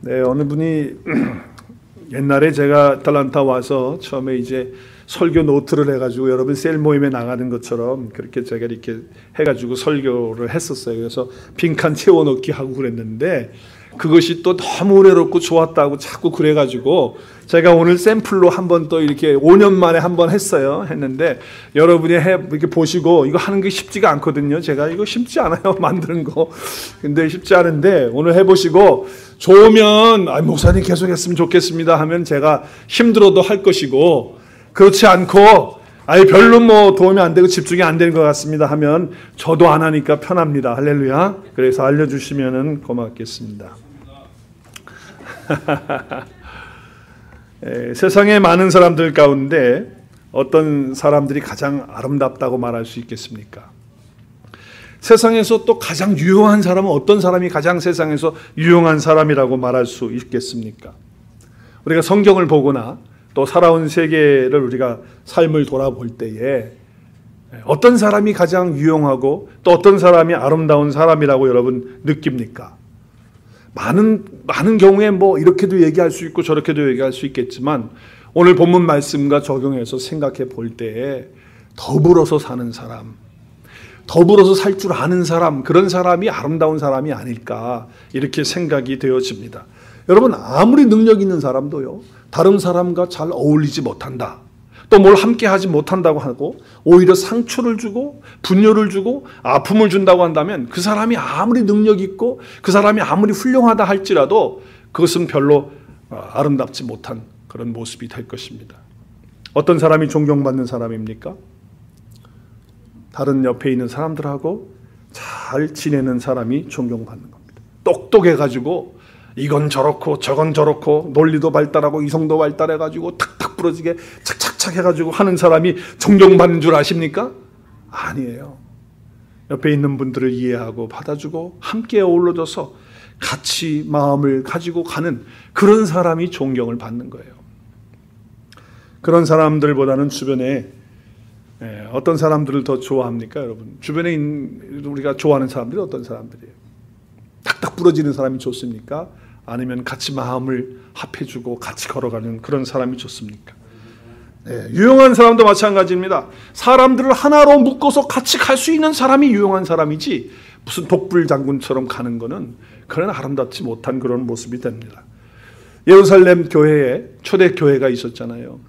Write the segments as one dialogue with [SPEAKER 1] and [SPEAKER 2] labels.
[SPEAKER 1] 네, 어느 분이 옛날에 제가 아틀란타 와서 처음에 이제 설교 노트를 해가지고 여러분 셀 모임에 나가는 것처럼 그렇게 제가 이렇게 해가지고 설교를 했었어요. 그래서 빈칸 채워넣기 하고 그랬는데 그것이 또 너무 은혜롭고 좋았다고 자꾸 그래가지고 제가 오늘 샘플로 한번 또 이렇게 5년 만에 한번 했어요. 했는데 여러분이 이렇게 보시고 이거 하는 게 쉽지가 않거든요. 제가 이거 쉽지 않아요. 만드는 거. 근데 쉽지 않은데 오늘 해보시고 좋으면 목사님 계속 했으면 좋겠습니다 하면 제가 힘들어도 할 것이고, 그렇지 않고 별로 뭐 도움이 안 되고 집중이 안 되는 것 같습니다 하면 저도 안 하니까 편합니다. 할렐루야. 그래서 알려주시면 고맙겠습니다. 세상에 많은 사람들 가운데 어떤 사람들이 가장 아름답다고 말할 수 있겠습니까? 세상에서 또 가장 유용한 사람은 어떤 사람이 가장 세상에서 유용한 사람이라고 말할 수 있겠습니까? 우리가 성경을 보거나 또 살아온 세계를 우리가 삶을 돌아볼 때에 어떤 사람이 가장 유용하고 또 어떤 사람이 아름다운 사람이라고 여러분 느낍니까? 많은 경우에 뭐 이렇게도 얘기할 수 있고 저렇게도 얘기할 수 있겠지만 오늘 본문 말씀과 적용해서 생각해 볼 때에 더불어서 사는 사람, 더불어서 살 줄 아는 사람, 그런 사람이 아름다운 사람이 아닐까 이렇게 생각이 되어집니다. 여러분 아무리 능력 있는 사람도요 다른 사람과 잘 어울리지 못한다, 또 뭘 함께 하지 못한다고 하고 오히려 상처를 주고 분열을 주고 아픔을 준다고 한다면 그 사람이 아무리 능력 있고 그 사람이 아무리 훌륭하다 할지라도 그것은 별로 아름답지 못한 그런 모습이 될 것입니다. 어떤 사람이 존경받는 사람입니까? 다른 옆에 있는 사람들하고 잘 지내는 사람이 존경받는 겁니다. 똑똑해가지고 이건 저렇고 저건 저렇고 논리도 발달하고 이성도 발달해가지고 탁탁 부러지게 착착착 해가지고 하는 사람이 존경받는 줄 아십니까? 아니에요. 옆에 있는 분들을 이해하고 받아주고 함께 어우러져서 같이 마음을 가지고 가는 그런 사람이 존경을 받는 거예요. 그런 사람들보다는 주변에 어떤 사람들을 더 좋아합니까, 여러분? 주변에 우리가 좋아하는 사람들이 어떤 사람들이에요? 탁탁 부러지는 사람이 좋습니까? 아니면 같이 마음을 합해주고 같이 걸어가는 그런 사람이 좋습니까? 유용한 사람도 마찬가지입니다. 사람들을 하나로 묶어서 같이 갈 수 있는 사람이 유용한 사람이지 무슨 독불장군처럼 가는 거는 그런 아름답지 못한 그런 모습이 됩니다. 예루살렘 교회에 초대 교회가 있었잖아요.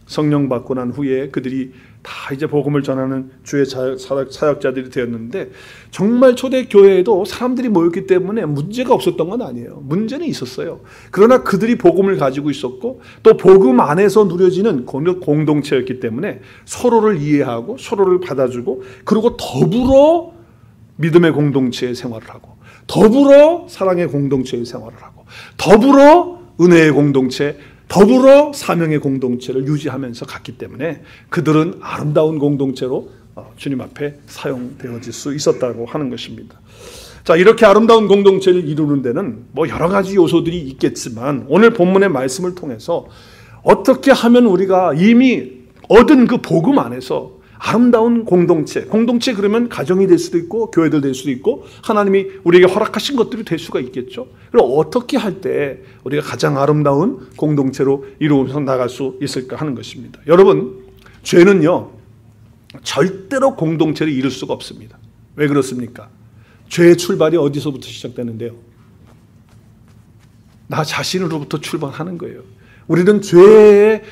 [SPEAKER 1] 성령 받고 난 후에 그들이 다 이제 복음을 전하는 주의 사역자들이 되었는데 정말 초대교회에도 사람들이 모였기 때문에 문제가 없었던 건 아니에요. 문제는 있었어요. 그러나 그들이 복음을 가지고 있었고 또 복음 안에서 누려지는 공동체였기 때문에 서로를 이해하고 서로를 받아주고 그리고 더불어 믿음의 공동체의 생활을 하고 더불어 사랑의 공동체의 생활을 하고 더불어 은혜의 공동체, 더불어 사명의 공동체를 유지하면서 갔기 때문에 그들은 아름다운 공동체로 주님 앞에 사용되어질 수 있었다고 하는 것입니다. 자, 이렇게 아름다운 공동체를 이루는 데는 뭐 여러 가지 요소들이 있겠지만 오늘 본문의 말씀을 통해서 어떻게 하면 우리가 이미 얻은 그 복음 안에서 아름다운 공동체 그러면 가정이 될 수도 있고 교회들 될 수도 있고 하나님이 우리에게 허락하신 것들이 될 수가 있겠죠. 그럼 어떻게 할 때 우리가 가장 아름다운 공동체로 이루어서 나갈 수 있을까 하는 것입니다. 여러분, 죄는요 절대로 공동체를 이룰 수가 없습니다. 왜 그렇습니까? 죄의 출발이 어디서부터 시작되는데요? 나 자신으로부터 출발하는 거예요. 우리는 죄의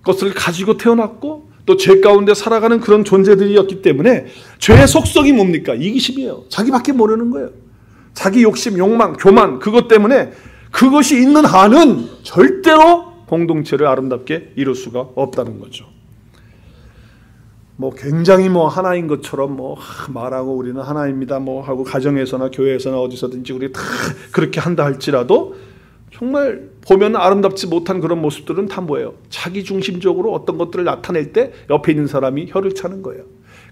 [SPEAKER 1] 것을 가지고 태어났고 또 죄 가운데 살아가는 그런 존재들이었기 때문에 죄의 속성이 뭡니까? 이기심이에요. 자기밖에 모르는 거예요. 자기 욕심, 욕망, 교만, 그것 때문에 그것이 있는 한은 절대로 공동체를 아름답게 이룰 수가 없다는 거죠. 뭐 굉장히 뭐 하나인 것처럼 뭐 말하고 우리는 하나입니다 뭐 하고 가정에서나 교회에서나 어디서든지 우리 다 그렇게 한다 할지라도 정말 보면 아름답지 못한 그런 모습들은 다 뭐예요? 자기 중심적으로 어떤 것들을 나타낼 때 옆에 있는 사람이 혀를 차는 거예요.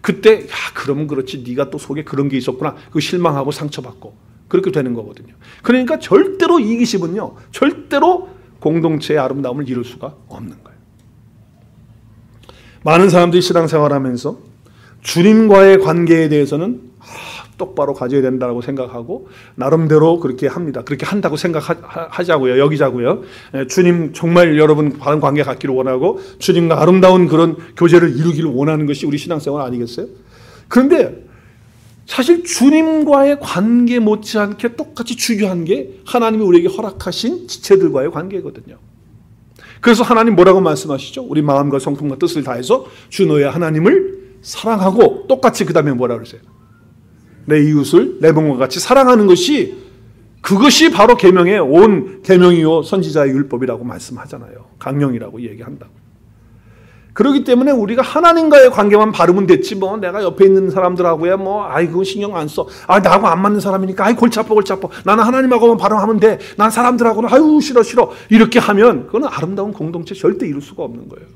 [SPEAKER 1] 그때 야 그러면 그렇지 네가 또 속에 그런 게 있었구나. 그 실망하고 상처받고 그렇게 되는 거거든요. 그러니까 절대로 이기심은요. 절대로 공동체의 아름다움을 이룰 수가 없는 거예요. 많은 사람들이 신앙생활하면서 주님과의 관계에 대해서는 똑바로 가져야 된다고 생각하고 나름대로 그렇게 합니다. 그렇게 한다고 생각하자고요. 여기자고요. 주님 정말 여러분 바른 관계 갖기를 원하고 주님과 아름다운 그런 교제를 이루기를 원하는 것이 우리 신앙생활 아니겠어요? 그런데 사실 주님과의 관계 못지않게 똑같이 중요한 게 하나님이 우리에게 허락하신 지체들과의 관계거든요. 그래서 하나님 뭐라고 말씀하시죠? 우리 마음과 성품과 뜻을 다해서 주 너의 하나님을 사랑하고 똑같이 그 다음에 뭐라 그러세요? 내 이웃을 내 몸과 같이 사랑하는 것이 그것이 바로 계명의 온 계명이요 선지자의 율법이라고 말씀하잖아요. 강령이라고 얘기한다고. 그렇기 때문에 우리가 하나님과의 관계만 바르면 됐지 뭐 내가 옆에 있는 사람들하고야 뭐 아이 그건 신경 안 써. 아 나하고 안 맞는 사람이니까 아이 골치 아파. 나는 하나님하고만 바르면 돼. 난 사람들하고는 아유 싫어. 이렇게 하면 그거는 아름다운 공동체 절대 이룰 수가 없는 거예요.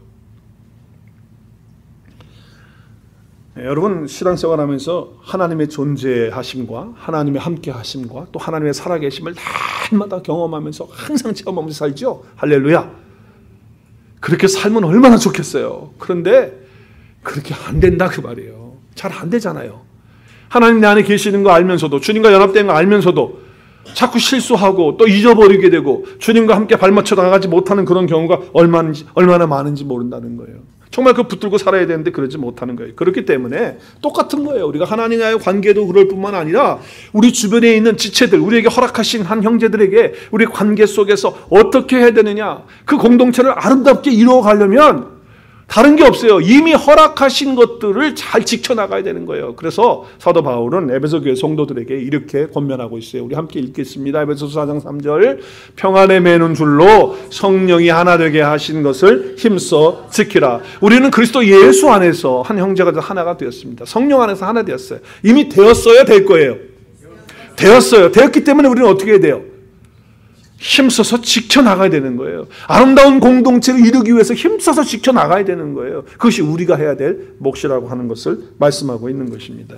[SPEAKER 1] 네, 여러분 신앙생활하면서 하나님의 존재하심과 하나님의 함께하심과 또 하나님의 살아계심을 날마다 경험하면서 항상 체험하면서 살죠. 할렐루야. 그렇게 살면 얼마나 좋겠어요. 그런데 그렇게 안 된다 그 말이에요. 잘 안 되잖아요. 하나님 내 안에 계시는 거 알면서도 주님과 연합된 거 알면서도 자꾸 실수하고 또 잊어버리게 되고 주님과 함께 발맞춰 나가지 못하는 그런 경우가 얼마나 많은지 모른다는 거예요. 정말 그 붙들고 살아야 되는데 그러지 못하는 거예요. 그렇기 때문에 똑같은 거예요. 우리가 하나님과의 관계도 그럴 뿐만 아니라 우리 주변에 있는 지체들, 우리에게 허락하신 한 형제들에게 우리 관계 속에서 어떻게 해야 되느냐, 그 공동체를 아름답게 이루어가려면 다른 게 없어요. 이미 허락하신 것들을 잘 지켜나가야 되는 거예요. 그래서 사도 바울은 에베소 교회 성도들에게 이렇게 권면하고 있어요. 우리 함께 읽겠습니다. 에베소서 4장 3절 평안에 매는 줄로 성령이 하나 되게 하신 것을 힘써 지키라. 우리는 그리스도 예수 안에서 한 형제가 하나가 되었습니다. 성령 안에서 하나 되었어요. 이미 되었어야 될 거예요. 되었어요. 되었기 때문에 우리는 어떻게 해야 돼요? 힘써서 지켜나가야 되는 거예요. 아름다운 공동체를 이루기 위해서 힘써서 지켜나가야 되는 거예요. 그것이 우리가 해야 될 몫이라고 하는 것을 말씀하고 있는 것입니다.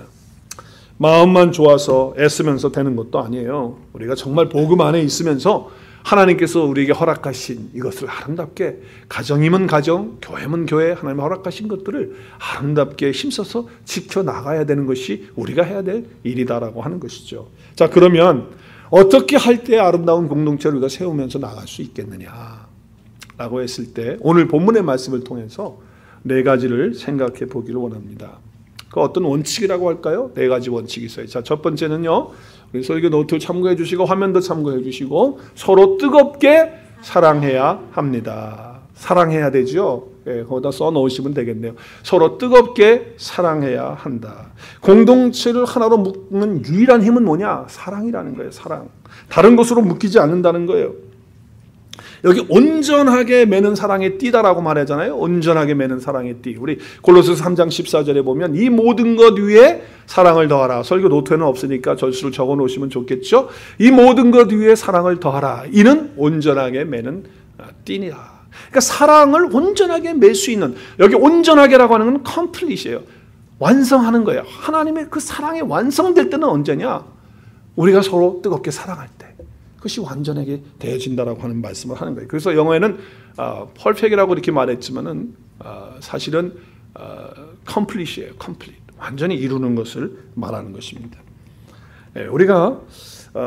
[SPEAKER 1] 마음만 좋아서 애쓰면서 되는 것도 아니에요. 우리가 정말 복음 안에 있으면서 하나님께서 우리에게 허락하신 이것을 아름답게 가정이면 가정, 교회면 교회 하나님이 허락하신 것들을 아름답게 힘써서 지켜나가야 되는 것이 우리가 해야 될 일이다라고 하는 것이죠. 자, 그러면 어떻게 할 때 아름다운 공동체를 우리가 세우면서 나갈 수 있겠느냐라고 했을 때 오늘 본문의 말씀을 통해서 네 가지를 생각해 보기를 원합니다. 그 어떤 원칙이라고 할까요? 네 가지 원칙이 있어요. 자, 첫 번째는요. 우리 설교 노트 참고해 주시고 화면도 참고해 주시고 서로 뜨겁게 사랑해야 합니다. 사랑해야 되죠. 예, 거기다 써놓으시면 되겠네요. 서로 뜨겁게 사랑해야 한다. 공동체를 하나로 묶는 유일한 힘은 뭐냐? 사랑이라는 거예요. 사랑. 다른 것으로 묶이지 않는다는 거예요. 여기 온전하게 매는 사랑의 띠다라고 말하잖아요. 온전하게 매는 사랑의 띠. 우리 골로새서 3장 14절에 보면 이 모든 것 위에 사랑을 더하라. 설교 노트에는 없으니까 절수를 적어 놓으시면 좋겠죠. 이 모든 것 위에 사랑을 더하라. 이는 온전하게 매는 띠니라. 그러니까 사랑을 온전하게 맬 수 있는, 여기 온전하게라고 하는 건 컴플릿이에요. 완성하는 거예요. 하나님의 그 사랑이 완성될 때는 언제냐? 우리가 서로 뜨겁게 사랑할 때. 그것이 완전하게 되어진다라고 하는 말씀을 하는 거예요. 그래서 영어에는 perfect이라고 이렇게 말했지만은 사실은 complete이에요. complete. 완전히 이루는 것을 말하는 것입니다. 우리가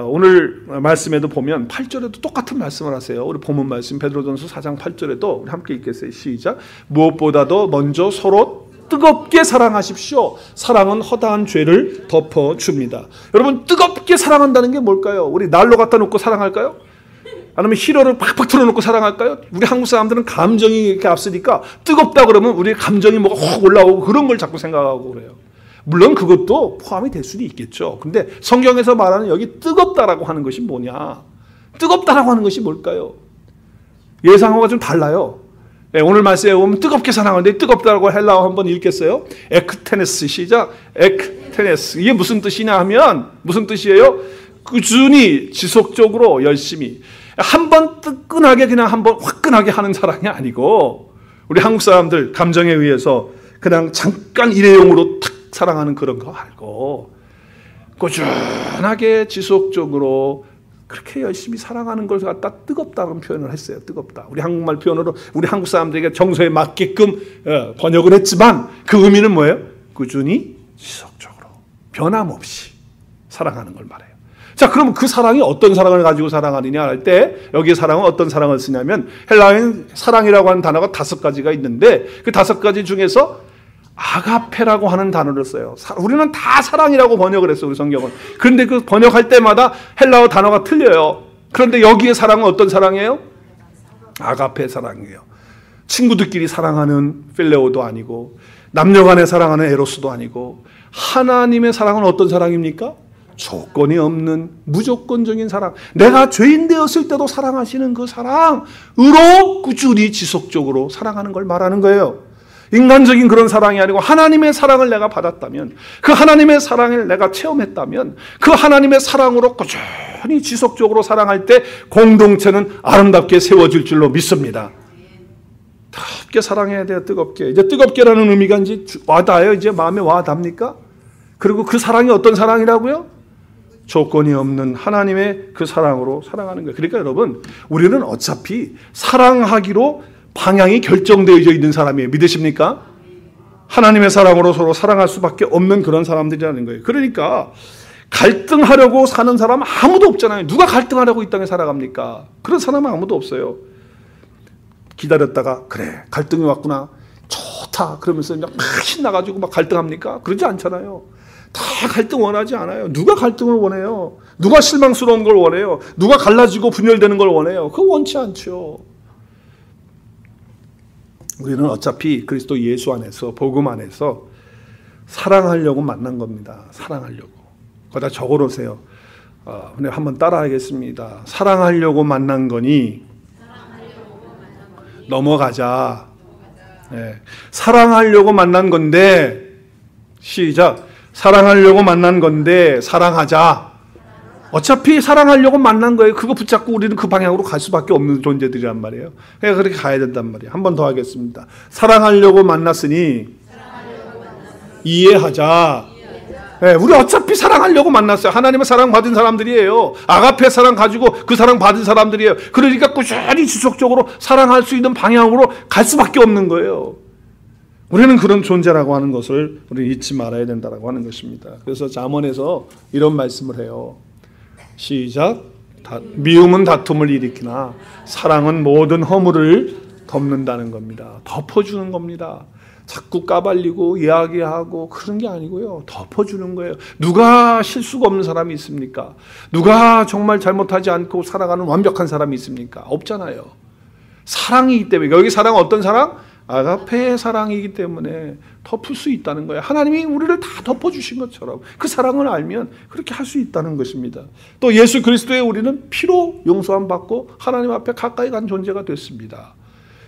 [SPEAKER 1] 오늘 말씀에도 보면 8절에도 똑같은 말씀을 하세요. 우리 본문 말씀 베드로전서 4장 8절에도 우리 함께 읽겠어요. 시작. 무엇보다도 먼저 서로 뜨겁게 사랑하십시오. 사랑은 허다한 죄를 덮어줍니다. 여러분 뜨겁게 사랑한다는 게 뭘까요? 우리 난로 갖다 놓고 사랑할까요? 아니면 히로를 팍팍 틀어놓고 사랑할까요? 우리 한국 사람들은 감정이 이렇게 앞서니까 뜨겁다 그러면 우리 감정이 뭐가 확 올라오고 그런 걸 자꾸 생각하고 그래요. 물론 그것도 포함이 될 수도 있겠죠. 근데 성경에서 말하는 여기 뜨겁다라고 하는 것이 뭐냐? 뜨겁다라고 하는 것이 뭘까요? 예상어가 좀 달라요. 네, 오늘 말씀에 보면 뜨겁게 사랑하는데 뜨겁다라고 헬라어 한번 읽겠어요? 에크테네스 시작. 에크테네스. 이게 무슨 뜻이냐 하면 무슨 뜻이에요? 꾸준히 지속적으로 열심히 한번 뜨끈하게 그냥 한번 화끈하게 하는 사랑이 아니고 우리 한국 사람들 감정에 의해서 그냥 잠깐 일회용으로 탁 사랑하는 그런 거 말고 꾸준하게 지속적으로 그렇게 열심히 사랑하는 걸 갖다 뜨겁다는 표현을 했어요. 뜨겁다. 우리 한국말 표현으로 우리 한국 사람들에게 정서에 맞게끔 번역을 했지만 그 의미는 뭐예요? 꾸준히 지속적으로 변함없이 사랑하는 걸 말해요. 자, 그럼 그 사랑이 어떤 사랑을 가지고 사랑하느냐 할 때 여기에 사랑은 어떤 사랑을 쓰냐면 헬라어에는 사랑이라고 하는 단어가 5가지가 있는데 그 5가지 중에서 아가페라고 하는 단어를 써요. 우리는 다 사랑이라고 번역을 했어요, 우리 성경은. 그런데 그 번역할 때마다 헬라어 단어가 틀려요. 그런데 여기에 사랑은 어떤 사랑이에요? 아가페 사랑이에요. 친구들끼리 사랑하는 필레오도 아니고 남녀간에 사랑하는 에로스도 아니고 하나님의 사랑은 어떤 사랑입니까? 조건이 없는 무조건적인 사랑. 내가 죄인 되었을 때도 사랑하시는 그 사랑으로 꾸준히 지속적으로 사랑하는 걸 말하는 거예요. 인간적인 그런 사랑이 아니고 하나님의 사랑을 내가 받았다면, 그 하나님의 사랑을 내가 체험했다면 그 하나님의 사랑으로 꾸준히 지속적으로 사랑할 때 공동체는 아름답게 세워질 줄로 믿습니다. 뜨겁게 사랑해야 돼요. 뜨겁게. 이제 뜨겁게라는 의미가 이제 와닿아요. 이제 마음에 와닿습니까? 그리고 그 사랑이 어떤 사랑이라고요? 조건이 없는 하나님의 그 사랑으로 사랑하는 거예요. 그러니까 여러분, 우리는 어차피 사랑하기로 방향이 결정되어져 있는 사람이에요. 믿으십니까? 하나님의 사랑으로 서로 사랑할 수밖에 없는 그런 사람들이라는 거예요. 그러니까 갈등하려고 사는 사람 아무도 없잖아요. 누가 갈등하려고 이 땅에 살아갑니까? 그런 사람은 아무도 없어요. 기다렸다가 그래, 갈등이 왔구나, 좋다 그러면서 막 신나가지고 막 갈등합니까? 그러지 않잖아요. 다 갈등 원하지 않아요. 누가 갈등을 원해요? 누가 실망스러운 걸 원해요? 누가 갈라지고 분열되는 걸 원해요? 그거 원치 않죠. 우리는 어차피 그리스도 예수 안에서, 복음 안에서 사랑하려고 만난 겁니다. 사랑하려고. 거기다 적어놓으세요. 근데 한번 따라하겠습니다. 사랑하려고 만난 거니 넘어가자. 네. 사랑하려고 만난 건데, 시작. 사랑하려고 만난 건데 사랑하자. 어차피 사랑하려고 만난 거예요. 그거 붙잡고 우리는 그 방향으로 갈 수밖에 없는 존재들이란 말이에요. 그러니까 그렇게 가야 된단 말이에요. 한 번 더 하겠습니다. 사랑하려고 만났으니 이해하자. 네, 우리 어차피 사랑하려고 만났어요. 하나님의 사랑 받은 사람들이에요. 아가페 사랑 가지고 그 사랑 받은 사람들이에요. 그러니까 꾸준히 지속적으로 사랑할 수 있는 방향으로 갈 수밖에 없는 거예요. 우리는 그런 존재라고 하는 것을 우리 잊지 말아야 된다고 하는 것입니다. 그래서 잠언에서 이런 말씀을 해요. 시작. 미움은 다툼을 일으키나 사랑은 모든 허물을 덮는다는 겁니다. 덮어주는 겁니다. 자꾸 까발리고 이야기하고 그런 게 아니고요. 덮어주는 거예요. 누가 실수가 없는 사람이 있습니까? 누가 정말 잘못하지 않고 살아가는 완벽한 사람이 있습니까? 없잖아요. 사랑이기 때문에. 여기 사랑은 어떤 사랑? 아가페의 사랑이기 때문에 덮을 수 있다는 거예요. 하나님이 우리를 다 덮어주신 것처럼 그 사랑을 알면 그렇게 할 수 있다는 것입니다. 또 예수 그리스도의 우리는 피로 용서함 받고 하나님 앞에 가까이 간 존재가 됐습니다.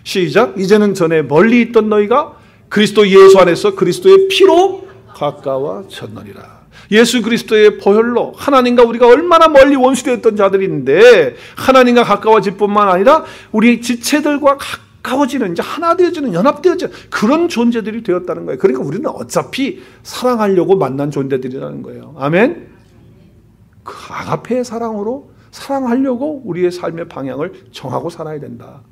[SPEAKER 1] 시작. 이제는 전에 멀리 있던 너희가 그리스도 예수 안에서 그리스도의 피로 가까워졌느니라. 예수 그리스도의 보혈로 하나님과 우리가 얼마나 멀리 원수되었던 자들인데 하나님과 가까워질 뿐만 아니라 우리 지체들과 가까워지는, 이제 하나 되어지는, 연합되어지는 그런 존재들이 되었다는 거예요. 그러니까 우리는 어차피 사랑하려고 만난 존재들이라는 거예요. 아멘? 그 아가페의 사랑으로 사랑하려고 우리의 삶의 방향을 정하고 살아야 된다.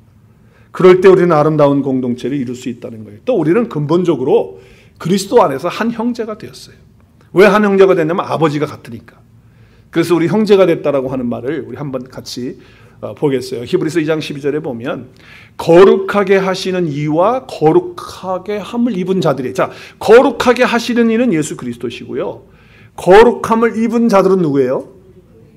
[SPEAKER 1] 그럴 때 우리는 아름다운 공동체를 이룰 수 있다는 거예요. 또 우리는 근본적으로 그리스도 안에서 한 형제가 되었어요. 왜 한 형제가 됐냐면 아버지가 같으니까. 그래서 우리 형제가 됐다라고 하는 말을 우리 한번 같이 보겠어요. 히브리서 2장 12절에 보면 거룩하게 하시는 이와 거룩하게 함을 입은 자들이, 자, 거룩하게 하시는 이는 예수 그리스도시고요. 거룩함을 입은 자들은 누구예요?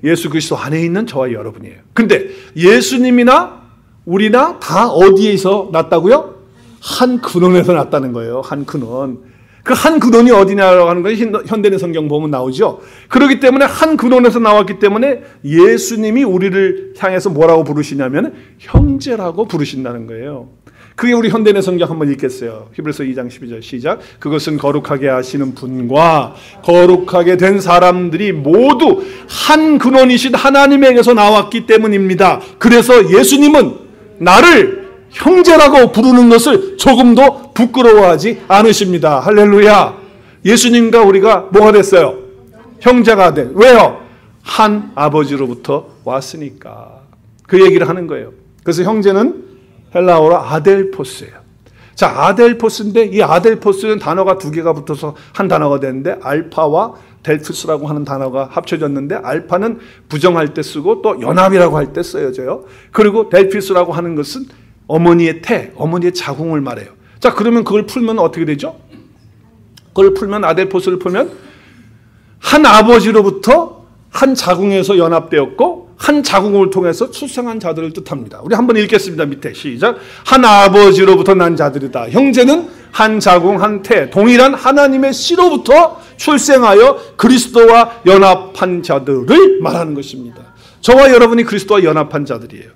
[SPEAKER 1] 예수 그리스도 안에 있는 저와 여러분이에요. 근데 예수님이나 우리나 다 어디에서 났다고요? 한 근원에서 났다는 거예요. 한 근원. 그 한 근원이 어디냐라고 하는 것이 현대의 성경 보면 나오죠. 그렇기 때문에 한 근원에서 나왔기 때문에 예수님이 우리를 향해서 뭐라고 부르시냐면 형제라고 부르신다는 거예요. 그게 우리 현대의 성경 한번 읽겠어요. 히브리서 2장 12절 시작. 그것은 거룩하게 하시는 분과 거룩하게 된 사람들이 모두 한 근원이신 하나님에게서 나왔기 때문입니다. 그래서 예수님은 나를 형제라고 부르는 것을 조금도 부끄러워하지 않으십니다. 할렐루야. 예수님과 우리가 뭐가 됐어요? 형제가 된. 왜요? 한 아버지로부터 왔으니까. 그 얘기를 하는 거예요. 그래서 형제는 헬라어로 아델포스예요. 자, 아델포스인데 이 아델포스는 단어가 두 개가 붙어서 한 단어가 되는데 알파와 델푸스라고 하는 단어가 합쳐졌는데 알파는 부정할 때 쓰고 또 연합이라고 할 때 쓰여져요. 그리고 델피스라고 하는 것은 어머니의 태, 어머니의 자궁을 말해요. 자, 그러면 그걸 풀면 어떻게 되죠? 그걸 풀면 아델포스를 풀면 한 아버지로부터 한 자궁에서 연합되었고 한 자궁을 통해서 출생한 자들을 뜻합니다. 우리 한번 읽겠습니다. 밑에 시작. 한 아버지로부터 난 자들이다. 형제는 한 자궁 한 태 동일한 하나님의 씨로부터 출생하여 그리스도와 연합한 자들을 말하는 것입니다. 저와 여러분이 그리스도와 연합한 자들이에요.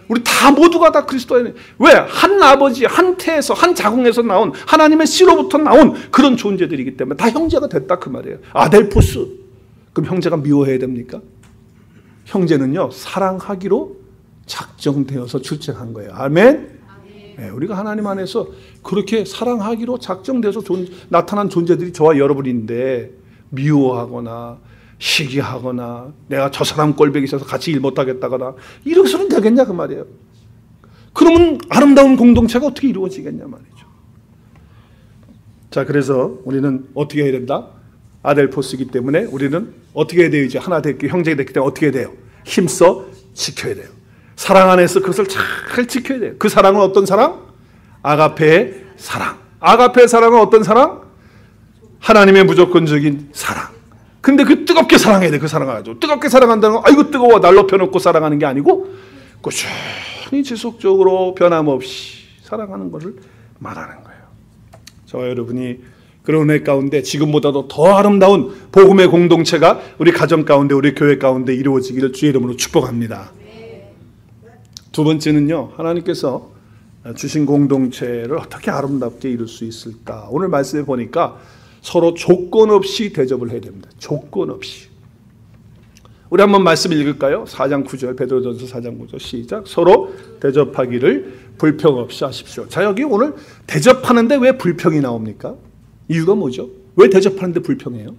[SPEAKER 1] 우리 다 모두가 다 그리스도와 왜? 한 아버지 한 태에서 한 자궁에서 나온 하나님의 씨로부터 나온 그런 존재들이기 때문에 다 형제가 됐다 그 말이에요. 아델포스. 그럼 형제가 미워해야 됩니까? 형제는요 사랑하기로 작정되어서 출생한 거예요. 아멘. 네, 우리가 하나님 안에서 그렇게 사랑하기로 작정돼서 나타난 존재들이 저와 여러분인데 미워하거나 시기하거나 내가 저 사람 꼴보기 있어서 같이 일 못하겠다거나 이러고서는 되겠냐 그 말이에요. 그러면 아름다운 공동체가 어떻게 이루어지겠냐 말이죠. 자, 그래서 우리는 어떻게 해야 된다? 아델포스이기 때문에 우리는 어떻게 해야 돼요? 이제 하나 됐기 형제가 됐기 때문에 어떻게 해야 돼요? 힘써 지켜야 돼요. 사랑 안에서 그것을 잘 지켜야 돼요. 그 사랑은 어떤 사랑? 아가페의 사랑. 아가페의 사랑은 어떤 사랑? 하나님의 무조건적인 사랑. 근데 그 뜨겁게 사랑해야 돼. 그 사랑을 가지고 뜨겁게 사랑한다는 건 아이고 뜨거워 날 높여놓고 사랑하는 게 아니고 꾸준히 지속적으로 변함없이 사랑하는 것을 말하는 거예요. 저와 여러분이 그런 은혜 가운데 지금보다도 더 아름다운 복음의 공동체가 우리 가정 가운데 우리 교회 가운데 이루어지기를 주의 이름으로 축복합니다. 두 번째는요, 하나님께서 주신 공동체를 어떻게 아름답게 이룰 수 있을까? 오늘 말씀에 보니까 서로 조건 없이 대접을 해야 됩니다. 조건 없이. 우리 한번 말씀 읽을까요? 4장 9절 베드로전서 4장 9절 시작. 서로 대접하기를 불평 없이 하십시오. 자, 여기 오늘 대접하는데 왜 불평이 나옵니까? 이유가 뭐죠? 왜 대접하는데 불평해요?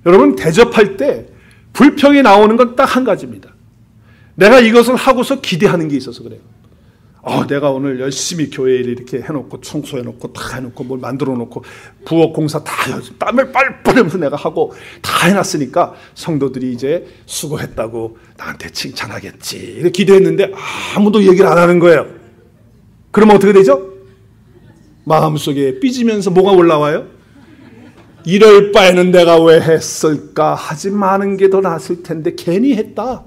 [SPEAKER 1] 여러분, 대접할 때 불평이 나오는 건 딱 한 가지입니다. 내가 이것을 하고서 기대하는 게 있어서 그래요. 내가 오늘 열심히 교회를 이렇게 해놓고 청소해놓고 다 해놓고 뭘 만들어놓고 부엌 공사 다 땀을 빨빨 흘리면서 내가 하고 다 해놨으니까 성도들이 이제 수고했다고 나한테 칭찬하겠지 이렇게 기대했는데 아무도 얘기를 안 하는 거예요. 그러면 어떻게 되죠? 마음속에 삐지면서 뭐가 올라와요? 이럴 바에는 내가 왜 했을까? 하지 마는 게 더 낫을 텐데 괜히 했다.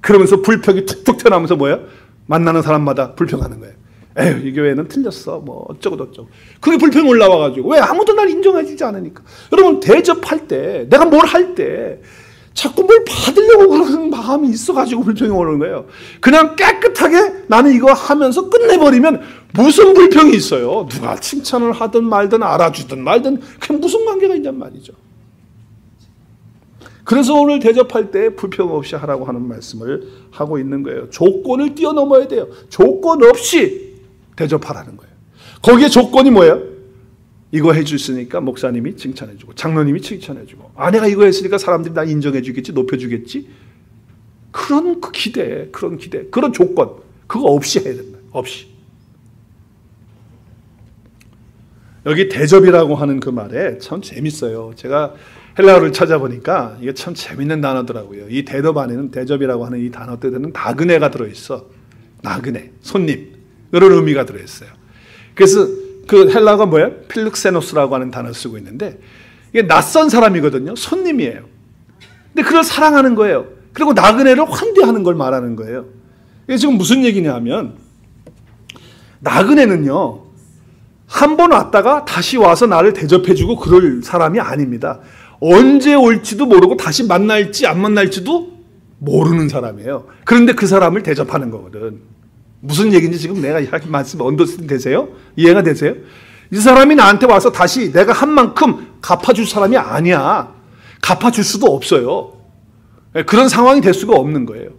[SPEAKER 1] 그러면서 불평이 툭툭 튀어나오면서 뭐예요? 만나는 사람마다 불평하는 거예요. 에휴, 이 교회는 틀렸어. 뭐 어쩌고 저쩌고. 그게 불평이 올라와가지고 왜 아무도 날 인정해주지 않으니까. 여러분, 대접할 때 내가 뭘 할 때 자꾸 뭘 받으려고 그러는 마음이 있어가지고 불평이 오는 거예요. 그냥 깨끗하게 나는 이거 하면서 끝내버리면 무슨 불평이 있어요. 누가 칭찬을 하든 말든 알아주든 말든 그게 무슨 관계가 있냔 말이죠. 그래서 오늘 대접할 때 불평 없이 하라고 하는 말씀을 하고 있는 거예요. 조건을 뛰어넘어야 돼요. 조건 없이 대접하라는 거예요. 거기에 조건이 뭐예요? 이거 해주시니까 목사님이 칭찬해주고 장로님이 칭찬해주고 아내가 이거 했으니까 사람들이 나 인정해주겠지 높여주겠지. 그런 그 기대, 그런 기대, 그런 조건 그거 없이 해야 된다. 없이. 여기 대접이라고 하는 그 말에 참 재밌어요. 제가 헬라어를 찾아보니까 이게 참 재밌는 단어더라고요. 이 대접 안에는 대접이라고 하는 이 단어 뜻에는 나그네가 들어있어. 나그네, 손님 이런 의미가 들어있어요. 그래서 그 헬라어가 뭐예요? 필룩세노스라고 하는 단어를 쓰고 있는데 이게 낯선 사람이거든요. 손님이에요. 근데 그걸 사랑하는 거예요. 그리고 나그네를 환대하는 걸 말하는 거예요. 이게 지금 무슨 얘기냐 하면 나그네는요. 한 번 왔다가 다시 와서 나를 대접해주고 그럴 사람이 아닙니다. 언제 올지도 모르고 다시 만날지 안 만날지도 모르는 사람이에요. 그런데 그 사람을 대접하는 거거든. 무슨 얘기인지 지금 내가 이야기 말씀 언더스탠 되세요? 이해가 되세요? 이 사람이 나한테 와서 다시 내가 한 만큼 갚아줄 사람이 아니야. 갚아줄 수도 없어요. 그런 상황이 될 수가 없는 거예요.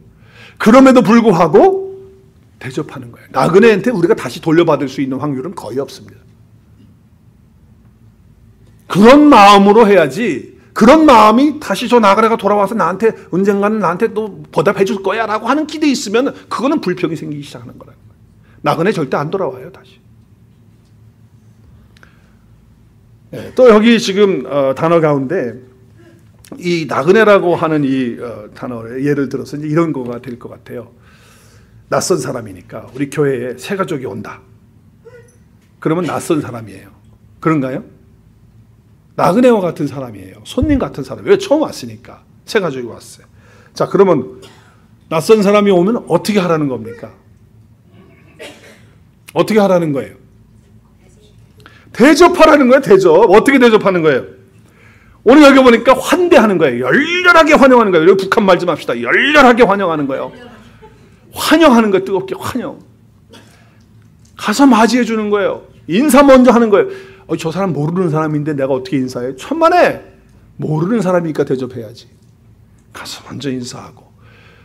[SPEAKER 1] 그럼에도 불구하고 대접하는 거예요. 나그네한테 우리가 다시 돌려받을 수 있는 확률은 거의 없습니다. 그런 마음으로 해야지. 그런 마음이 다시 저 나그네가 돌아와서 나한테 언젠가는 나한테 또 보답해 줄 거야 라고 하는 기대에 있으면 그거는 불평이 생기기 시작하는 거라는 거예요. 나그네 절대 안 돌아와요 다시. 또 여기 지금 단어 가운데 이 나그네라고 하는 이 단어를 예를 들어서 이제 이런 거가 될 것 같아요. 낯선 사람이니까 우리 교회에 새 가족이 온다. 그러면 낯선 사람이에요. 그런가요? 나그네와 같은 사람이에요. 손님 같은 사람. 왜? 처음 왔으니까. 새 가족이 왔어요. 자, 그러면 낯선 사람이 오면 어떻게 하라는 겁니까? 어떻게 하라는 거예요? 대접하라는 거예요. 대접. 어떻게 대접하는 거예요? 오늘 여기 보니까 환대하는 거예요. 열렬하게 환영하는 거예요. 여기 북한 말 좀 합시다. 열렬하게 환영하는 거예요. 환영하는 거예요. 뜨겁게 환영. 가서 맞이해 주는 거예요. 인사 먼저 하는 거예요. 저 사람 모르는 사람인데 내가 어떻게 인사해? 천만에 모르는 사람이니까 대접해야지. 가서 먼저 인사하고.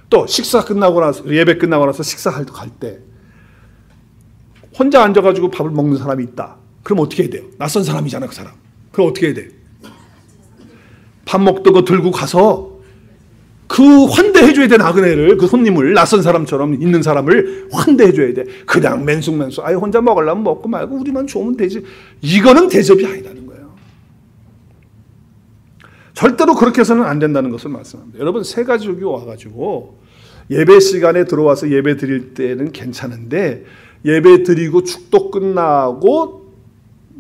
[SPEAKER 1] 또 식사 끝나고 나서 예배 끝나고 나서 식사할 때 혼자 앉아가지고 밥을 먹는 사람이 있다. 그럼 어떻게 해야 돼요? 낯선 사람이잖아, 그 사람. 그럼 어떻게 해야 돼? 밥 먹던 거 들고 가서 그 환대해줘야 돼, 나그네를. 그 손님을, 낯선 사람처럼 있는 사람을 환대해줘야 돼. 그냥 맨숙맨숙. 아예 혼자 먹으려면 먹고 말고 우리만 좋으면 되지. 이거는 대접이 아니라는 거예요. 절대로 그렇게 해서는 안 된다는 것을 말씀합니다. 여러분, 새 가족이 와가지고 예배 시간에 들어와서 예배 드릴 때는 괜찮은데 예배 드리고 축도 끝나고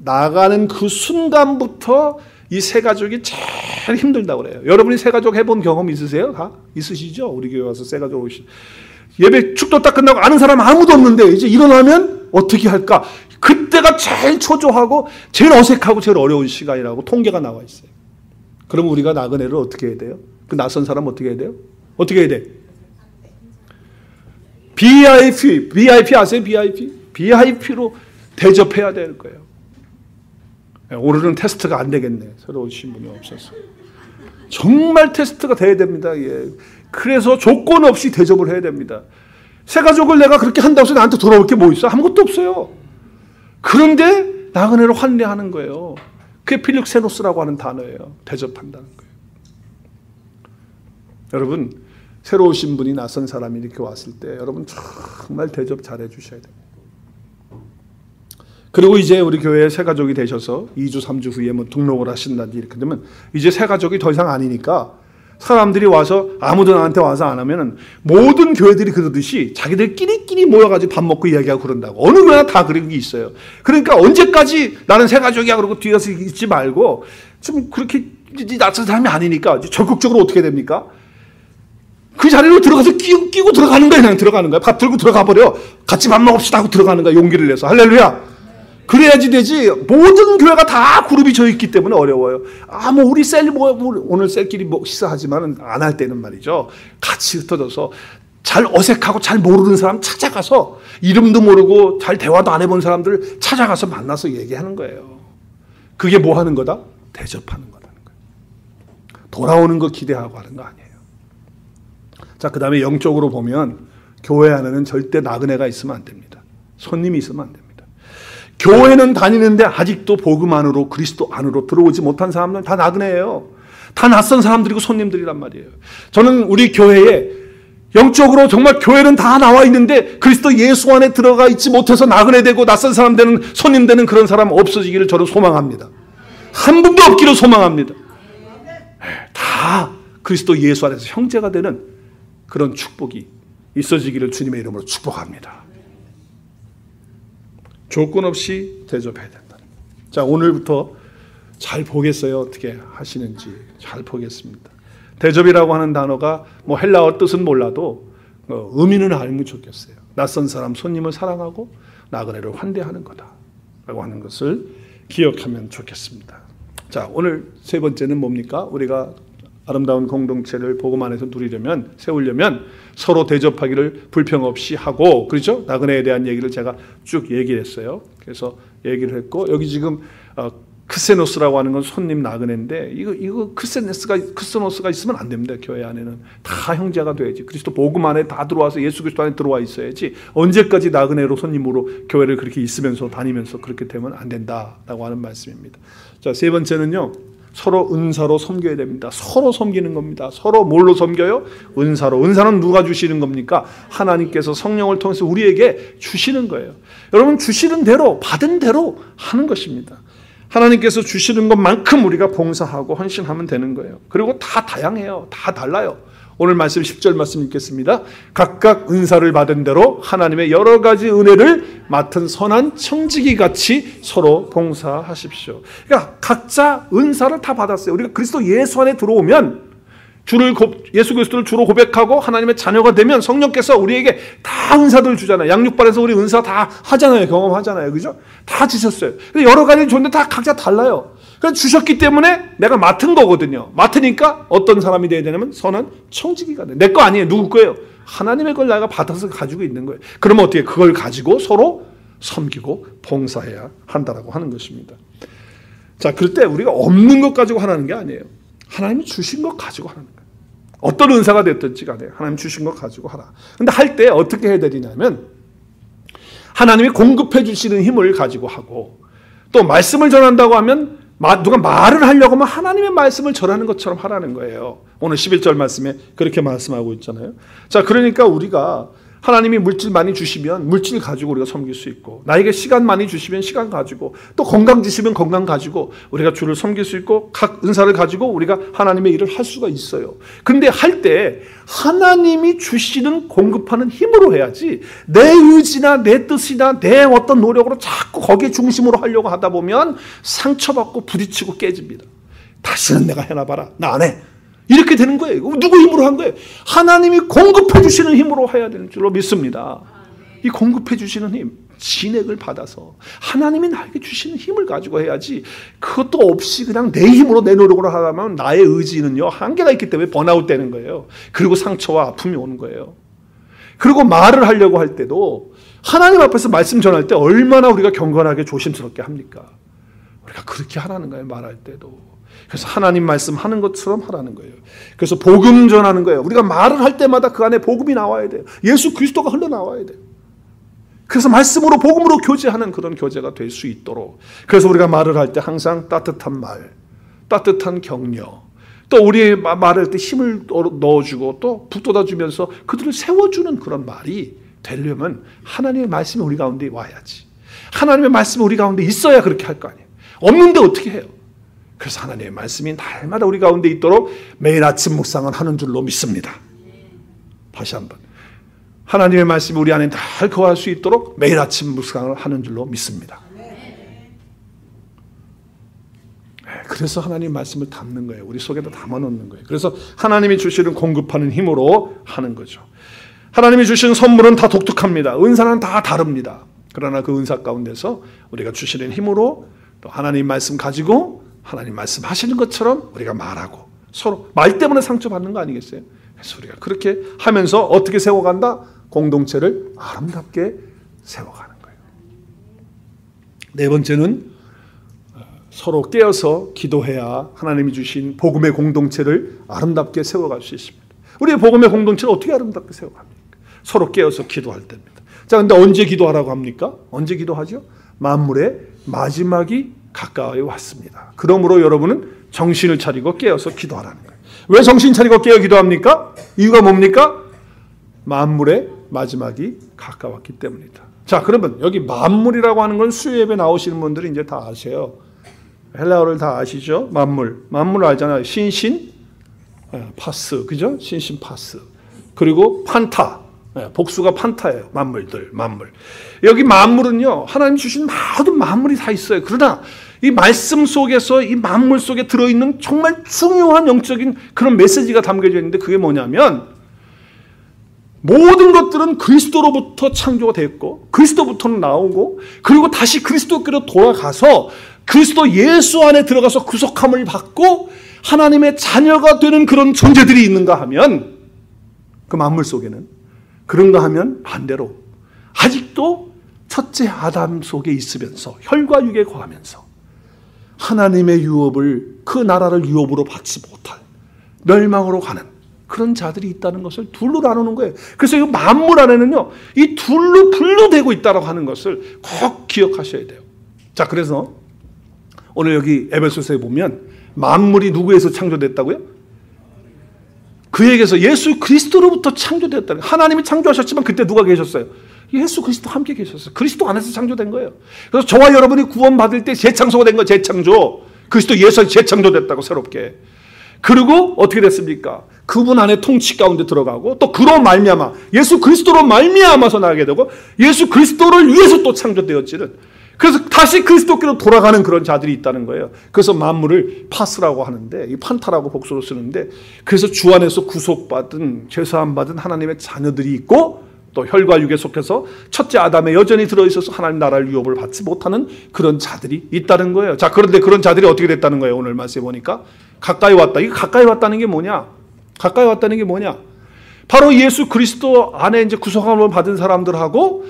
[SPEAKER 1] 나가는 그 순간부터 이 새 가족이 제일 힘들다고 그래요. 여러분이 새 가족 해본 경험 있으세요? 다 있으시죠? 우리 교회 와서 새 가족 오시. 예배 축도 딱 끝나고 아는 사람 아무도 없는데 이제 일어나면 어떻게 할까? 그때가 제일 초조하고 제일 어색하고 제일 어려운 시간이라고 통계가 나와 있어요. 그럼 우리가 나그네를 어떻게 해야 돼요? 그 낯선 사람 어떻게 해야 돼요? 어떻게 해야 돼? VIP 아세요? VIP로 대접해야 될 거예요. 오늘은 테스트가 안 되겠네. 새로 오신 분이 없어서. 정말 테스트가 돼야 됩니다. 예. 그래서 조건 없이 대접을 해야 됩니다. 새 가족을 내가 그렇게 한다고 해서 나한테 돌아올 게 뭐 있어? 아무것도 없어요. 그런데 나그네를 환대하는 거예요. 그게 필릭세노스라고 하는 단어예요. 대접한다는 거예요. 여러분, 새로 오신 분이 낯선 사람이 이렇게 왔을 때 여러분 정말 대접 잘해 주셔야 됩니다. 그리고 이제 우리 교회에 새 가족이 되셔서 2주, 3주 후에 뭐 등록을 하신다든지 이렇게 되면 이제 새 가족이 더 이상 아니니까 사람들이 와서 아무도 나한테 와서 안 하면은 모든 교회들이 그러듯이 자기들끼리 모여가지고 밥 먹고 이야기하고 그런다고. 어느 교회나 다 그런 게 있어요. 그러니까 언제까지 나는 새 가족이야 그러고 뒤에서 있지 말고 좀 그렇게 낯선 사람이 아니니까 적극적으로 어떻게 됩니까? 그 자리로 들어가서 끼고 들어가는 거야. 그냥 들어가는 거야. 밥 들고 들어가 버려. 같이 밥 먹읍시다 하고 들어가는 거야. 용기를 내서. 할렐루야. 그래야지 되지. 모든 교회가 다 그룹이 져 있기 때문에 어려워요. 우리 셀 오늘 셀끼리 식사하지만은 안 할 때는 말이죠. 같이 흩어져서 잘 어색하고 잘 모르는 사람 찾아가서 이름도 모르고 잘 대화도 안 해본 사람들 찾아가서 만나서 얘기하는 거예요. 그게 뭐 하는 거다? 대접하는 거다는 거예요. 돌아오는 거 기대하고 하는 거 아니에요. 자, 그 다음에 영적으로 보면 교회 안에는 절대 나그네가 있으면 안 됩니다. 손님이 있으면 안 됩니다. 교회는 다니는데 아직도 복음 안으로 그리스도 안으로 들어오지 못한 사람들은 다 나그네예요. 다 낯선 사람들이고 손님들이란 말이에요. 저는 우리 교회에 영적으로 정말 교회는 다 나와 있는데 그리스도 예수 안에 들어가 있지 못해서 나그네 되고 낯선 사람 되는 손님 되는 그런 사람 없어지기를 저는 소망합니다. 한 분도 없기를 소망합니다. 다 그리스도 예수 안에서 형제가 되는 그런 축복이 있어지기를 주님의 이름으로 축복합니다. 조건 없이 대접해야 된다. 자, 오늘부터 잘 보겠어요. 어떻게 하시는지 잘 보겠습니다. 대접이라고 하는 단어가 뭐 헬라어 뜻은 몰라도 의미는 알면 좋겠어요. 낯선 사람, 손님을 사랑하고 나그네를 환대하는 거다라고 하는 것을 기억하면 좋겠습니다. 자, 오늘 세 번째는 뭡니까? 우리가 아름다운 공동체를 복음 안에서 누리려면, 세우려면 서로 대접하기를 불평 없이 하고, 그렇죠? 나그네에 대한 얘기를 제가 쭉 얘기를 했어요. 그래서 얘기를 했고, 여기 지금 크세노스라고 하는 건 손님 나그네인데, 이거 크세노스가 있으면 안 됩니다. 교회 안에는 다 형제가 돼야지. 그리스도 복음 안에 다 들어와서 예수 그리스도 안에 들어와 있어야지. 언제까지 나그네로 손님으로 교회를 그렇게 있으면서 다니면서 그렇게 되면 안 된다라고 하는 말씀입니다. 자, 세 번째는요. 서로 은사로 섬겨야 됩니다. 서로 섬기는 겁니다. 서로 뭘로 섬겨요? 은사로. 은사는 누가 주시는 겁니까? 하나님께서 성령을 통해서 우리에게 주시는 거예요. 여러분, 주시는 대로 받은 대로 하는 것입니다. 하나님께서 주시는 것만큼 우리가 봉사하고 헌신하면 되는 거예요. 그리고 다 다양해요. 다 달라요. 오늘 말씀 10절 말씀 읽겠습니다. 각각 은사를 받은 대로 하나님의 여러 가지 은혜를 맡은 선한 청지기 같이 서로 봉사하십시오. 그러니까 각자 은사를 다 받았어요. 우리가 그리스도 예수 안에 들어오면 예수 그리스도를 주로 고백하고 하나님의 자녀가 되면 성령께서 우리에게 다 은사들을 주잖아요. 양육반에서 우리 은사 다 하잖아요. 경험하잖아요. 그죠? 다 주셨어요. 근데 여러 가지 좋은데 다 각자 달라요. 그래서 주셨기 때문에 내가 맡은 거거든요. 맡으니까 어떤 사람이 돼야 되냐면 선한 청지기가 돼. 내 거 아니에요. 누구 거예요? 하나님의 걸 내가 받아서 가지고 있는 거예요. 그러면 어떻게 그걸 가지고 서로 섬기고 봉사해야 한다라고 하는 것입니다. 자, 그럴 때 우리가 없는 것 가지고 하라는 게 아니에요. 하나님이 주신 것 가지고 하라는 거예요. 어떤 은사가 됐든지 간에 하나님 주신 것 가지고 하라. 근데 할 때 어떻게 해야 되냐면 하나님이 공급해 주시는 힘을 가지고 하고 또 말씀을 전한다고 하면 누가 말을 하려고 하면 하나님의 말씀을 전하는 것처럼 하라는 거예요. 오늘 11절 말씀에 그렇게 말씀하고 있잖아요. 자, 그러니까 우리가 하나님이 물질 많이 주시면 물질 가지고 우리가 섬길 수 있고 나에게 시간 많이 주시면 시간 가지고 또 건강 주시면 건강 가지고 우리가 주를 섬길 수 있고 각 은사를 가지고 우리가 하나님의 일을 할 수가 있어요. 근데 할 때 하나님이 주시는 공급하는 힘으로 해야지 내 의지나 내 뜻이나 내 어떤 노력으로 자꾸 거기에 중심으로 하려고 하다 보면 상처받고 부딪히고 깨집니다. 다시는 내가 해나 봐라. 나 안 해. 이렇게 되는 거예요. 누구 힘으로 한 거예요? 하나님이 공급해 주시는 힘으로 해야 되는 줄로 믿습니다. 이 공급해 주시는 힘, 진액을 받아서 하나님이 나에게 주시는 힘을 가지고 해야지 그것도 없이 그냥 내 힘으로 내 노력으로 하다면 나의 의지는요 한계가 있기 때문에 번아웃 되는 거예요. 그리고 상처와 아픔이 오는 거예요. 그리고 말을 하려고 할 때도 하나님 앞에서 말씀 전할 때 얼마나 우리가 경건하게 조심스럽게 합니까? 우리가 그렇게 하라는 거예요. 말할 때도. 그래서 하나님 말씀하는 것처럼 하라는 거예요. 그래서 복음 전하는 거예요. 우리가 말을 할 때마다 그 안에 복음이 나와야 돼요. 예수 그리스도가 흘러나와야 돼요. 그래서 말씀으로 복음으로 교제하는 그런 교제가 될 수 있도록 그래서 우리가 말을 할 때 항상 따뜻한 말, 따뜻한 격려 또 우리 말할 때 힘을 넣어주고 또 북돋아주면서 그들을 세워주는 그런 말이 되려면 하나님의 말씀이 우리 가운데 와야지. 하나님의 말씀이 우리 가운데 있어야 그렇게 할 거 아니에요. 없는데 어떻게 해요? 그래서 하나님의 말씀이 날마다 우리 가운데 있도록 매일 아침 묵상을 하는 줄로 믿습니다. 다시 한번 하나님의 말씀이 우리 안에 늘 거할 수 있도록 매일 아침 묵상을 하는 줄로 믿습니다. 그래서 하나님의 말씀을 담는 거예요. 우리 속에다 담아놓는 거예요. 그래서 하나님이 주시는 공급하는 힘으로 하는 거죠. 하나님이 주시는 선물은 다 독특합니다. 은사는 다 다릅니다. 그러나 그 은사 가운데서 우리가 주시는 힘으로 또 하나님 말씀 가지고 하나님 말씀하시는 것처럼 우리가 말하고 서로 말 때문에 상처받는 거 아니겠어요? 그래서 우리가 그렇게 하면서 어떻게 세워간다? 공동체를 아름답게 세워가는 거예요. 네 번째는 서로 깨어서 기도해야 하나님이 주신 복음의 공동체를 아름답게 세워갈 수 있습니다. 우리의 복음의 공동체를 어떻게 아름답게 세워갑니까? 서로 깨어서 기도할 때입니다. 자, 근데 언제 기도하라고 합니까? 언제 기도하죠? 만물의 마지막이 가까이 왔습니다. 그러므로 여러분은 정신을 차리고 깨어서 기도하라는 거예요. 왜 정신 차리고 깨어 기도합니까? 이유가 뭡니까? 만물의 마지막이 가까웠기 때문이다. 자, 그러면 여기 만물이라고 하는 건 수요예배 나오시는 분들이 이제 다 아세요. 헬라어를 다 아시죠? 만물 알잖아요. 신신 파스, 그죠? 신신 파스. 그리고 판타. 복수가 판타예요. 만물. 여기 만물은요, 하나님 주신 모든 만물이 다 있어요. 그러나 이 말씀 속에서 이 만물 속에 들어있는 정말 중요한 영적인 그런 메시지가 담겨져 있는데 그게 뭐냐면 모든 것들은 그리스도로부터 창조가 됐고 그리스도부터는 나오고 그리고 다시 그리스도께로 돌아가서 그리스도 예수 안에 들어가서 구속함을 받고 하나님의 자녀가 되는 그런 존재들이 있는가 하면 그 만물 속에는 그런가 하면 반대로 아직도 첫째 아담 속에 있으면서 혈과 육에 거하면서 하나님의 유업을 그 나라를 유업으로 받지 못할 멸망으로 가는 그런 자들이 있다는 것을 둘로 나누는 거예요. 그래서 이 만물 안에는요 이 둘로 분류되고 있다고 하는 것을 꼭 기억하셔야 돼요. 자, 그래서 오늘 여기 에베소서에 보면 만물이 누구에서 창조됐다고요? 그에게서 예수 그리스도로부터 창조되었다는 거예요. 하나님이 창조하셨지만 그때 누가 계셨어요? 예수 그리스도 함께 계셨어요. 그리스도 안에서 창조된 거예요. 그래서 저와 여러분이 구원받을 때 재창조가 된 거예요. 재창조. 그리스도 예수에 재창조됐다고 새롭게. 그리고 어떻게 됐습니까? 그분 안에 통치 가운데 들어가고 또 그로 말미암아 예수 그리스도로 말미암아서 나게 되고 예수 그리스도를 위해서 또 창조되었지는, 그래서 다시 그리스도께로 돌아가는 그런 자들이 있다는 거예요. 그래서 만물을 파스라고 하는데, 이 판타라고 복수로 쓰는데, 그래서 주 안에서 구속받은 죄사함 받은 하나님의 자녀들이 있고 또 혈과 육에 속해서 첫째 아담에 여전히 들어있어서 하나님 나라를 유업을 받지 못하는 그런 자들이 있다는 거예요. 자, 그런데 그런 자들이 어떻게 됐다는 거예요? 오늘 말씀해 보니까 가까이 왔다. 이게 가까이 왔다는 게 뭐냐? 가까이 왔다는 게 뭐냐? 바로 예수 그리스도 안에 이제 구속함을 받은 사람들하고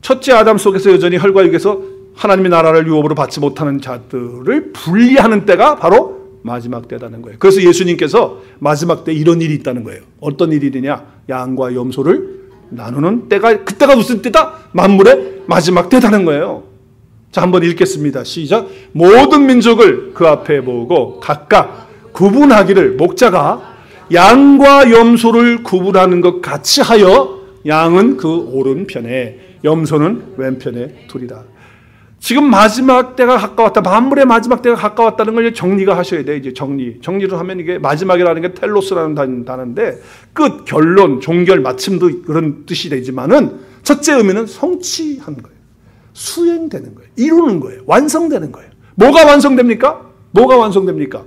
[SPEAKER 1] 첫째 아담 속에서 여전히 혈과 육에서 하나님의 나라를 유업으로 받지 못하는 자들을 분리하는 때가 바로 마지막 때라는 거예요. 그래서 예수님께서 마지막 때 이런 일이 있다는 거예요. 어떤 일이냐? 양과 염소를 나누는 때가, 그때가 무슨 때다? 만물의 마지막 때다는 거예요. 자, 한번 읽겠습니다. 시작. 모든 민족을 그 앞에 모으고 각각 구분하기를, 목자가 양과 염소를 구분하는 것 같이 하여 양은 그 오른편에 염소는 왼편에 두리라. 지금 마지막 때가 가까웠다. 만물의 마지막 때가 가까웠다는 걸 정리가 하셔야 돼요. 이제 정리를 하면 이게 마지막이라는 게 텔로스라는 단어인데 끝, 결론, 종결, 마침도 그런 뜻이 되지만은 첫째 의미는 성취하는 거예요. 수행되는 거예요. 이루는 거예요. 완성되는 거예요. 뭐가 완성됩니까? 뭐가 완성됩니까?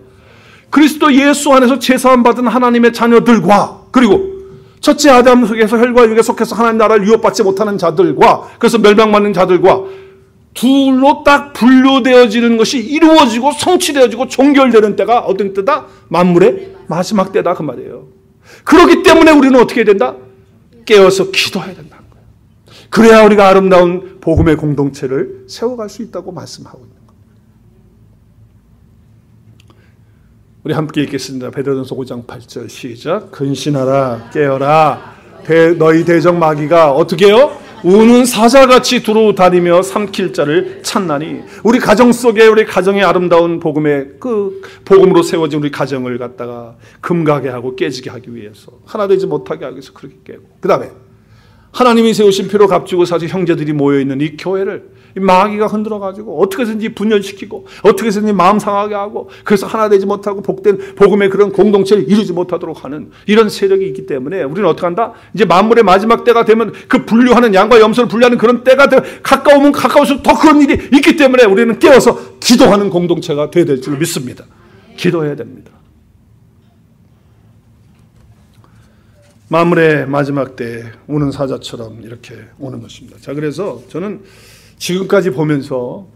[SPEAKER 1] 그리스도 예수 안에서 제사함 받은 하나님의 자녀들과, 그리고 첫째 아담 속에서 혈과 육에 속해서 하나님 나라를 유업받지 못하는 자들과, 그래서 멸망받는 자들과 둘로 딱 분류되어지는 것이 이루어지고 성취되어지고 종결되는 때가 어떤 때다? 만물의 마지막 때다, 그 말이에요. 그렇기 때문에 우리는 어떻게 해야 된다? 깨어서 기도해야 된다는 거예요. 그래야 우리가 아름다운 복음의 공동체를 세워갈 수 있다고 말씀하고 있는 거예요. 우리 함께 읽겠습니다. 베드로전서 5장 8절 시작. 근신하라, 깨어라. 너희 대적 마귀가 어떻게 해요? 우는 사자같이 두루 다니며 삼킬 자를 찾나니. 우리 가정 속에, 우리 가정의 아름다운 복음의 그 복음으로 세워진 우리 가정을 갖다가 금가게 하고 깨지게 하기 위해서, 하나 되지 못하게 하기 위해서 그렇게 깨고, 그 다음에 하나님이 세우신 피로 값주고 사실 형제들이 모여있는 이 교회를 이 마귀가 흔들어가지고 어떻게 해서든지 분열시키고 어떻게 해서든지 마음 상하게 하고, 그래서 하나 되지 못하고 복된 복음의 그런 공동체를 이루지 못하도록 하는 이런 세력이 있기 때문에 우리는 어떻게 한다? 이제 만물의 마지막 때가 되면 그 분류하는, 양과 염소를 분류하는 그런 때가 가까우면 가까울수록 더 그런 일이 있기 때문에 우리는 깨어서 기도하는 공동체가 되어야 될 줄 믿습니다. 기도해야 됩니다. 만물의 마지막 때 우는 사자처럼 이렇게 오는 것입니다. 자, 그래서 저는 지금까지 보면서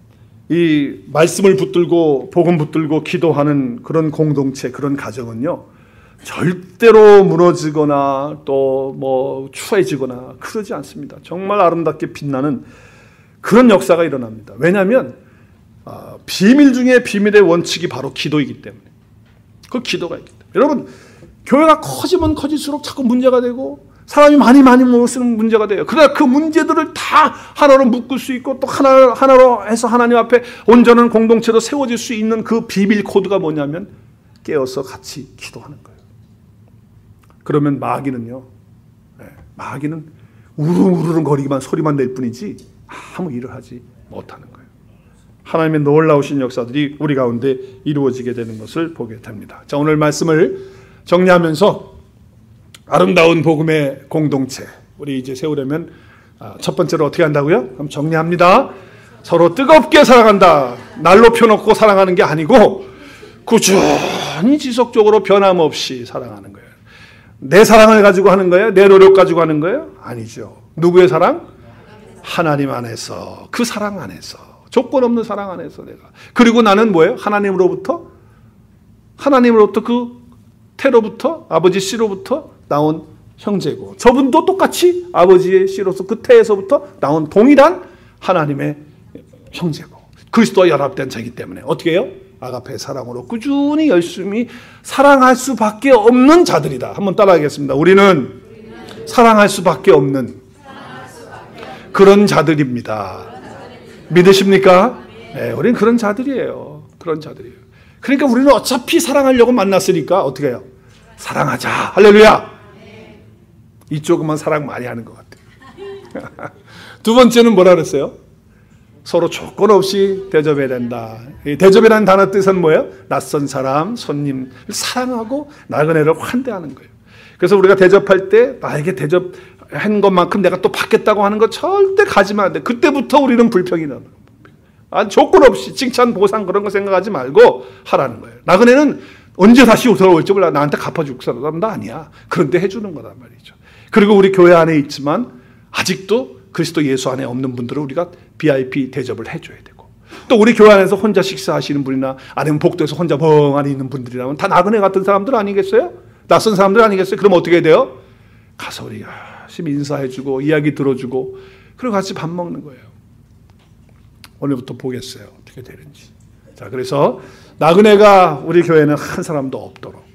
[SPEAKER 1] 이 말씀을 붙들고 복음 붙들고 기도하는 그런 공동체, 그런 가정은요, 절대로 무너지거나 또 뭐 추해지거나 그러지 않습니다. 정말 아름답게 빛나는 그런 역사가 일어납니다. 왜냐하면 비밀 중에 비밀의 원칙이 바로 기도이기 때문에, 그 기도가 있기 때문에. 여러분, 교회가 커지면 커질수록 자꾸 문제가 되고 사람이 많이 모였으면 문제가 돼요. 그러나 그 문제들을 다 하나로 묶을 수 있고 또 하나로 해서 하나님 앞에 온전한 공동체로 세워질 수 있는 그 비밀 코드가 뭐냐면 깨어서 같이 기도하는 거예요. 그러면 마귀는 우르르 거리기만, 소리만 낼 뿐이지 아무 일을 하지 못하는 거예요. 하나님의 놀라우신 역사들이 우리 가운데 이루어지게 되는 것을 보게 됩니다. 자, 오늘 말씀을 정리하면서 아름다운 복음의 공동체, 우리 이제 세우려면 첫 번째로 어떻게 한다고요? 그럼 정리합니다. 서로 뜨겁게 사랑한다. 날로 펴놓고 사랑하는 게 아니고 꾸준히 지속적으로 변함없이 사랑하는 거예요. 내 사랑을 가지고 하는 거예요? 내 노력 가지고 하는 거예요? 아니죠. 누구의 사랑? 하나님 안에서, 그 사랑 안에서, 조건 없는 사랑 안에서 내가. 그리고 나는 뭐예요? 하나님으로부터 그 태로부터, 아버지 씨로부터 나온 형제고, 저분도 똑같이 아버지의 씨로서 그 태에서부터 나온 동일한 하나님의 형제고, 그리스도와 연합된 자이기 때문에 어떻게 해요? 아가페 사랑으로 꾸준히 열심히 사랑할 수밖에 없는 자들이다. 한번 따라하겠습니다. 우리는 사랑할 수밖에 없는 그런 자들입니다. 믿으십니까? 네, 우리는 그런 자들이에요. 그런 자들이에요. 그러니까 우리는 어차피 사랑하려고 만났으니까 어떻게 해요? 사랑하자. 할렐루야. 이쪽은 사랑 많이 하는 것 같아요. 두 번째는 뭐라 그랬어요? 서로 조건 없이 대접해야 된다. 이 대접이라는 단어 뜻은 뭐예요? 낯선 사람, 손님을 사랑하고 나그네를 환대하는 거예요. 그래서 우리가 대접할 때 나에게 대접한 것만큼 내가 또 받겠다고 하는 거 절대 가지면 안 돼. 그때부터 우리는 불평이 나는 거예요. 조건 없이 칭찬, 보상 그런 거 생각하지 말고 하라는 거예요. 나그네는 언제 다시 돌아올지 몰라. 나한테 갚아줄 사람도 아니야. 그런데 해주는 거란 말이죠. 그리고 우리 교회 안에 있지만 아직도 그리스도 예수 안에 없는 분들은 우리가 VIP 대접을 해줘야 되고, 또 우리 교회 안에서 혼자 식사하시는 분이나 아니면 복도에서 혼자 멍하니 있는 분들이라면 다 나그네 같은 사람들 아니겠어요? 낯선 사람들 아니겠어요? 그럼 어떻게 돼요? 가서 우리 열심히 인사해주고 이야기 들어주고 그리고 같이 밥 먹는 거예요. 오늘부터 보겠어요. 어떻게 되는지. 자, 그래서 나그네가 우리 교회는 한 사람도 없도록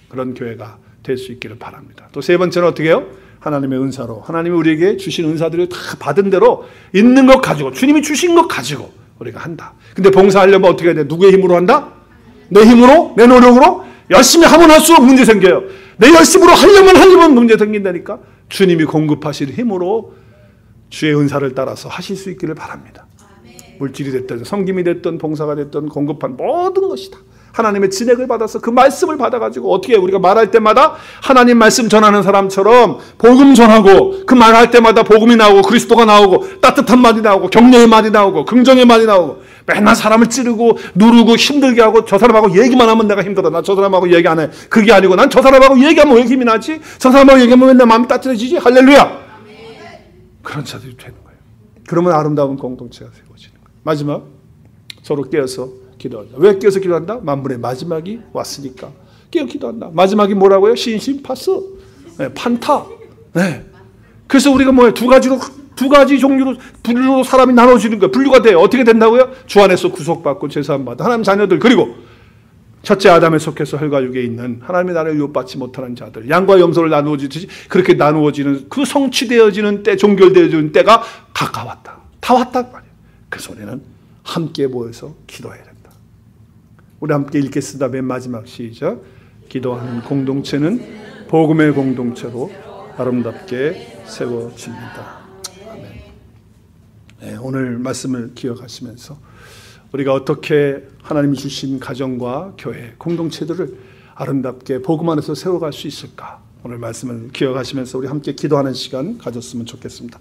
[SPEAKER 1] 그런 교회가 될 수 있기를 바랍니다. 또 세 번째는 어떻게 해요? 하나님의 은사로, 하나님이 우리에게 주신 은사들을 다 받은 대로 있는 것 가지고, 주님이 주신 것 가지고 우리가 한다. 근데 봉사하려면 어떻게 해야 돼? 누구의 힘으로 한다? 내 힘으로? 내 노력으로? 열심히 하면 할수록 문제 생겨요. 내 열심으로 하려면 문제 생긴다니까. 주님이 공급하실 힘으로 주의 은사를 따라서 하실 수 있기를 바랍니다. 물질이 됐든 섬김이 됐든 봉사가 됐든 공급한 모든 것이 다 하나님의 진액을 받아서 그 말씀을 받아가지고 어떻게 우리가 말할 때마다 하나님 말씀 전하는 사람처럼 복음 전하고, 그 말할 때마다 복음이 나오고 그리스도가 나오고 따뜻한 말이 나오고 격려의 말이 나오고 긍정의 말이 나오고, 맨날 사람을 찌르고 누르고 힘들게 하고 저 사람하고 얘기만 하면 내가 힘들어. 나 저 사람하고 얘기 안 해. 그게 아니고 난 저 사람하고 얘기하면 왜 힘이 나지? 저 사람하고 얘기하면 왜 내 마음이 따뜻해지지? 할렐루야. 그런 자들이 되는 거예요. 그러면 아름다운 공동체가 세워지는 거예요. 마지막, 서로 깨어서 기도한다. 왜 깨어서 기도한다? 만물의 마지막이 왔으니까 깨어 기도한다. 마지막이 뭐라고요? 신심 파스, 네, 판타. 네. 그래서 우리가 뭐예요? 두 가지 종류로 분류로 사람이 나눠지는 거예요. 분류가 돼요. 어떻게 된다고요? 주 안에서 구속받고 제사함받은 하나님 자녀들, 그리고 첫째 아담에 속해서 혈과 육에 있는 하나님의 나라를 유업받지 못하는 자들, 양과 염소를 나누어지듯이 그렇게 나누어지는 그 성취되어지는 때, 종결되어지는 때가 가까웠다. 다 왔다 말이에요. 그래서 우리는 함께 모여서 기도해야 된다. 우리 함께 읽겠습니다. 맨 마지막 시작. 기도하는 공동체는 복음의 공동체로 아름답게 세워집니다. 아멘. 네, 오늘 말씀을 기억하시면서 우리가 어떻게 하나님이 주신 가정과 교회, 공동체들을 아름답게 복음 안에서 세워갈 수 있을까? 오늘 말씀을 기억하시면서 우리 함께 기도하는 시간 가졌으면 좋겠습니다.